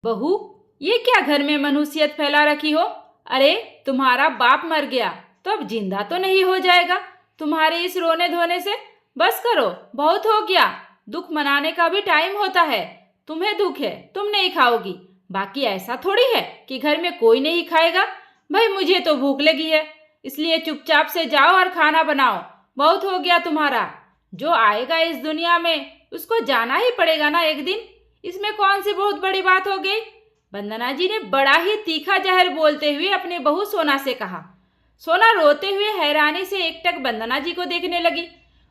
बहू, ये क्या घर में मनुष्यत फैला रखी हो? अरे तुम्हारा बाप मर गया तो अब जिंदा तो नहीं हो जाएगा तुम्हारे इस रोने धोने से। बस करो, बहुत हो गया। दुख मनाने का भी टाइम होता है। तुम्हें दुख है, तुम नहीं खाओगी, बाकी ऐसा थोड़ी है कि घर में कोई नहीं खाएगा। भाई मुझे तो भूख लगी है, इसलिए चुपचाप से जाओ और खाना बनाओ। बहुत हो गया तुम्हारा। जो आएगा इस दुनिया में उसको जाना ही पड़ेगा ना एक दिन। इसमें कौन सी बहुत बड़ी बात हो गई? वंदना जी ने बड़ा ही तीखा जहर बोलते हुए अपनी बहू सोना से कहा। सोना रोते हुए हैरानी से एकटक वंदना जी को देखने लगी।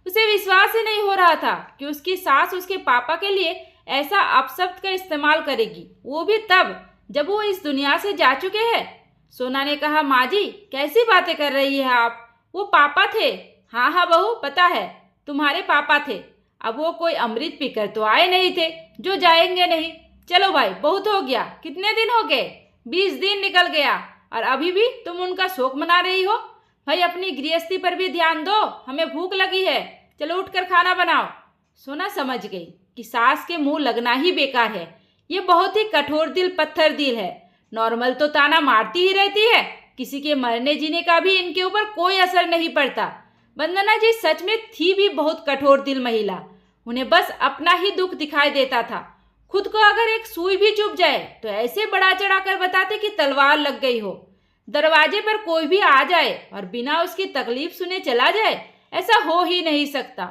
उसे विश्वास ही नहीं हो रहा था कि उसकी सास उसके पापा के लिए ऐसा अपशब्द का इस्तेमाल करेगी, वो भी तब जब वो इस दुनिया से जा चुके हैं। सोना ने कहा, माँ जी कैसी बातें कर रही है आप? वो पापा थे। हाँ हाँ बहू, पता है तुम्हारे पापा थे। अब वो कोई अमृत पीकर तो आए नहीं थे जो जाएंगे नहीं। चलो भाई, बहुत हो गया। कितने दिन हो गए? 20 दिन निकल गया और अभी भी तुम उनका शोक मना रही हो। भाई अपनी गृहस्थी पर भी ध्यान दो, हमें भूख लगी है। चलो उठकर खाना बनाओ। सोना समझ गई कि सास के मुंह लगना ही बेकार है। ये बहुत ही कठोर दिल पत्थर दिल है। नॉर्मल तो ताना मारती ही रहती है, किसी के मरने जीने का भी इनके ऊपर कोई असर नहीं पड़ता। वंदना जी सच में थी भी बहुत कठोर दिल महिला। उन्हें बस अपना ही दुख दिखाई देता था। खुद को अगर एक सुई भी चुभ जाए तो ऐसे बढ़ा चढ़ा कर बताते कि तलवार लग गई हो। दरवाजे पर कोई भी आ जाए और बिना उसकी तकलीफ सुने चला जाए, ऐसा हो ही नहीं सकता।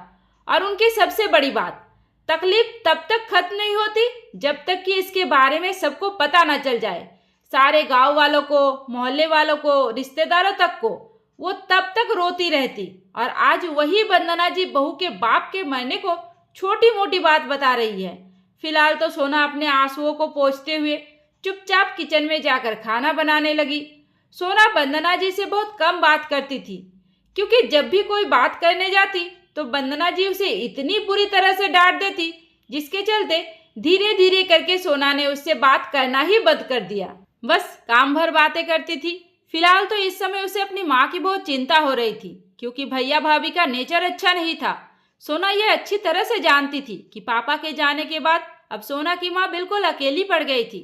और उनकी सबसे बड़ी बात, तकलीफ तब तक खत्म नहीं होती जब तक कि इसके बारे में सबको पता न चल जाए। सारे गांव वालों को, मोहल्ले वालों को, रिश्तेदारों तक को वो तब तक रोती रहती। और आज वही वंदना जी बहू के बाप के मरने को छोटी मोटी बात बता रही है। फिलहाल तो सोना अपने आंसुओं को पोंछते हुए चुपचाप किचन में जाकर खाना बनाने लगी। सोना वंदना जी से बहुत कम बात करती थी, क्योंकि जब भी कोई बात करने जाती तो वंदना जी उसे इतनी बुरी तरह से डांट देती, जिसके चलते धीरे धीरे करके सोना ने उससे बात करना ही बंद कर दिया। बस काम भर बातें करती थी। फिलहाल तो इस समय उसे अपनी माँ की बहुत चिंता हो रही थी, क्योंकि भैया भाभी का नेचर अच्छा नहीं था। सोना यह अच्छी तरह से जानती थी कि पापा के जाने के बाद अब सोना की माँ बिल्कुल अकेली पड़ गई थी।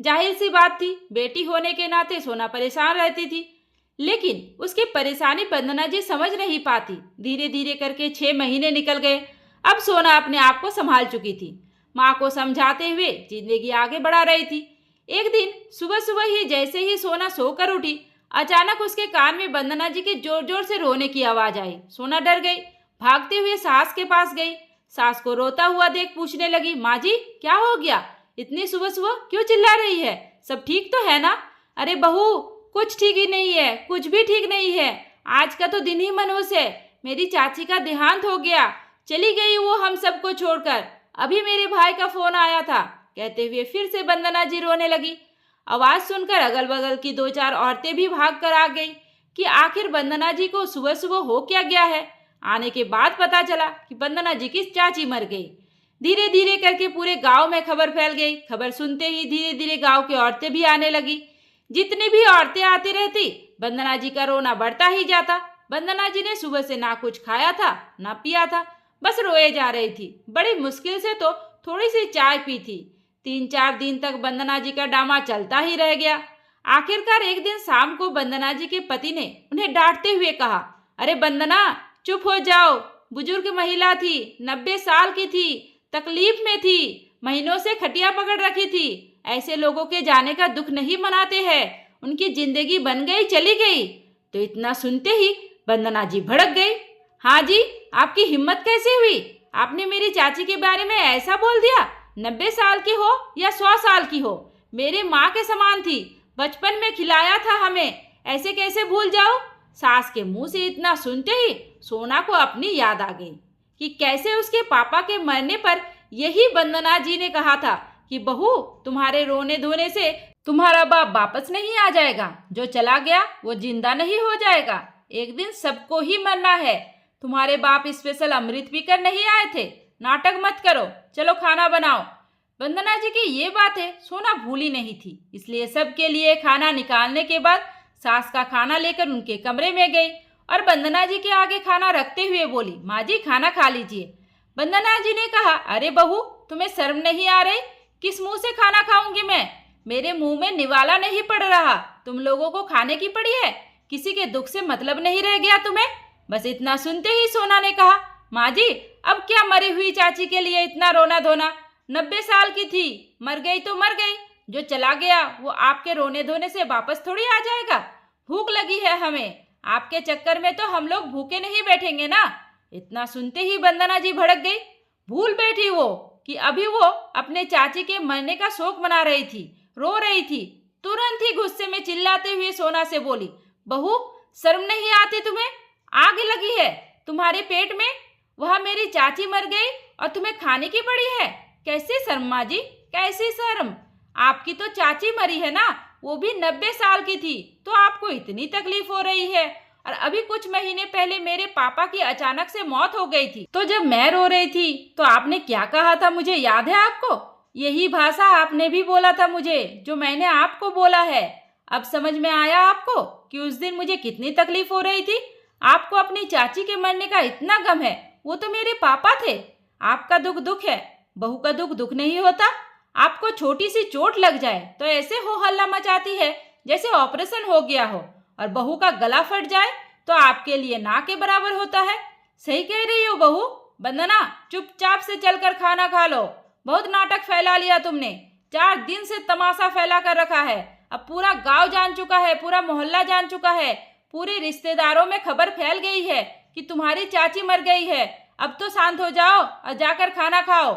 जाहिर सी बात थी, बेटी होने के नाते सोना परेशान रहती थी, लेकिन उसकी परेशानी वंदना जी समझ नहीं पाती। धीरे धीरे करके 6 महीने निकल गए। अब सोना अपने आप को संभाल चुकी थी। माँ को समझाते हुए जिंदगी आगे बढ़ा रही थी। एक दिन सुबह सुबह ही जैसे ही सोना सोकर उठी, अचानक उसके कान में वंदना जी के जोर जोर से रोने की आवाज आई। सोना डर गई, भागते हुए सास के पास गई। सास को रोता हुआ देख पूछने लगी, माँ जी क्या हो गया? इतनी सुबह सुबह क्यों चिल्ला रही है? सब ठीक तो है ना? अरे बहू, कुछ ठीक ही नहीं है, कुछ भी ठीक नहीं है। आज का तो दिन ही मनहूस है। मेरी चाची का देहांत हो गया, चली गई वो हम सबको छोड़कर। अभी मेरे भाई का फोन आया था। कहते हुए फिर से वंदना जी रोने लगी। आवाज सुनकर अगल बगल की 2-4 औरतें भी भाग कर आ गई कि आखिर वंदना जी को सुबह सुबह हो क्या गया है। आने के बाद पता चला कि वंदना जी की चाची मर गई। धीरे धीरे करके पूरे गांव में खबर फैल गई। खबर सुनते ही धीरे धीरे गांव की औरतें भी आने लगी। जितनी भी औरतें आती रहती, वंदना जी का रोना बढ़ता ही जाता। वंदना जी ने सुबह से ना कुछ खाया था ना पिया था, बस रोए जा रही थी। बड़ी मुश्किल से तो थोड़ी सी चाय पी थी। 3-4 दिन तक वंदना जी का ड्रामा चलता ही रह गया। आखिरकार एक दिन शाम को वंदना जी के पति ने उन्हें डांटते हुए कहा, अरे वंदना चुप हो जाओ। बुजुर्ग महिला थी, 90 साल की थी, तकलीफ में थी, महीनों से खटिया पकड़ रखी थी। ऐसे लोगों के जाने का दुख नहीं मनाते हैं। उनकी जिंदगी बन गई चली गई। तो इतना सुनते ही वंदना जी भड़क गई। हाँ जी, आपकी हिम्मत कैसे हुई? आपने मेरी चाची के बारे में ऐसा बोल दिया? 90 साल की हो या 100 साल की हो, मेरे माँ के समान थी। बचपन में खिलाया था हमें, ऐसे कैसे भूल जाओ? सास के मुंह से इतना सुनते ही सोना को अपनी याद आ गई कि कैसे उसके पापा के मरने पर यही वंदना जी ने कहा था कि बहू, तुम्हारे रोने धोने से तुम्हारा बाप वापस नहीं आ जाएगा। जो चला गया वो जिंदा नहीं हो जाएगा। एक दिन सबको ही मरना है। तुम्हारे बाप स्पेशल अमृत पीकर नहीं आए थे। नाटक मत करो, चलो खाना बनाओ। वंदना जी की ये बातें सोना भूली नहीं थी, इसलिए सबके लिए खाना निकालने के बाद सास का खाना लेकर उनके कमरे में गई और वंदना जी के आगे खाना रखते हुए बोली, माँ जी खाना खा लीजिए। वंदना जी ने कहा, अरे बहू, तुम्हें शर्म नहीं आ रही? किस मुंह से खाना खाऊंगी मैं? मेरे मुंह में निवाला नहीं पड़ रहा, तुम लोगों को खाने की पड़ी है। किसी के दुख से मतलब नहीं रह गया तुम्हें? बस इतना सुनते ही सोना ने कहा, माँ जी अब क्या मरी हुई चाची के लिए इतना रोना धोना? 90 साल की थी, मर गई तो मर गई। जो चला गया वो आपके रोने धोने से वापस थोड़ी आ जाएगा। भूख लगी है हमें, आपके चक्कर में तो हम लोग भूखे नहीं बैठेंगे ना। इतना सुनते ही वंदना जी भड़क गई। भूल बैठी वो कि अभी वो अपने चाची के मरने का शोक मना रही थी, रो रही थी। तुरंत ही गुस्से में चिल्लाते हुए सोना से बोली, बहू शर्म नहीं आती तुम्हें? आग लगी है तुम्हारे पेट में? वह मेरी चाची मर गई और तुम्हें खाने की पड़ी है? कैसी शर्म माँ जी, कैसी शर्म? आपकी तो चाची मरी है ना, वो भी 90 साल की थी, तो आपको इतनी तकलीफ हो रही है। और अभी कुछ महीने पहले मेरे पापा की अचानक से मौत हो गई थी, तो जब मैं रो रही थी तो आपने क्या कहा था मुझे याद है आपको? यही भाषा आपने भी बोला था मुझे जो मैंने आपको बोला है। अब समझ में आया आपको कि उस दिन मुझे कितनी तकलीफ हो रही थी? आपको अपनी चाची के मरने का इतना गम है, वो तो मेरे पापा थे। आपका दुख दुख है, बहू का दुख दुख नहीं होता। आपको छोटी सी चोट लग जाए तो ऐसे हो हल्ला मचाती है जैसे ऑपरेशन हो गया हो, और बहू का गला फट जाए तो आपके लिए ना के बराबर होता है। सही कह रही हो बहू। वंदना चुपचाप से चलकर खाना खा लो। बहुत नाटक फैला लिया तुमने, 4 दिन से तमाशा फैला कर रखा है। अब पूरा गांव जान चुका है, पूरा मोहल्ला जान चुका है, पूरे रिश्तेदारों में खबर फैल गई है कि तुम्हारी चाची मर गई है। अब तो शांत हो जाओ और जाकर खाना खाओ।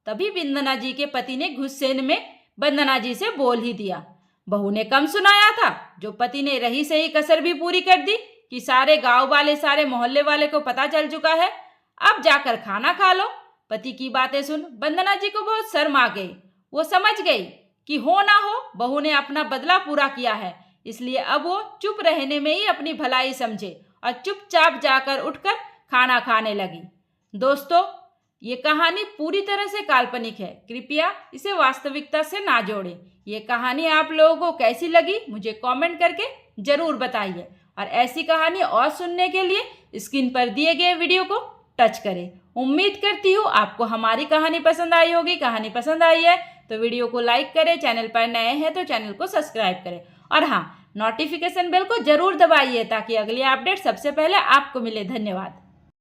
तभी वंदना जी के पति ने गुस्से में वंदना जी से बोल ही दिया। बहू ने कम सुनाया था, जो पति ने रही सही कसर भी पूरी कर दी कि सारे गांव वाले, सारे मोहल्ले वाले को पता चल चुका है। अब जाकर खाना खा लो। पति की बातें सुन वंदना जी को बहुत शर्म आ गई। वो समझ गई कि हो ना हो बहू ने अपना बदला पूरा किया है, इसलिए अब वो चुप रहने में ही अपनी भलाई समझे और चुपचाप जाकर उठकर खाना खाने लगी। दोस्तों, ये कहानी पूरी तरह से काल्पनिक है, कृपया इसे वास्तविकता से ना जोड़ें। ये कहानी आप लोगों को कैसी लगी मुझे कमेंट करके जरूर बताइए, और ऐसी कहानी और सुनने के लिए स्क्रीन पर दिए गए वीडियो को टच करें। उम्मीद करती हूँ आपको हमारी कहानी पसंद आई होगी। कहानी पसंद आई है तो वीडियो को लाइक करें, चैनल पर नए हैं तो चैनल को सब्सक्राइब करें, और हाँ, नोटिफिकेशन बेल को जरूर दबाइए ताकि अगली अपडेट सबसे पहले आपको मिले। धन्यवाद।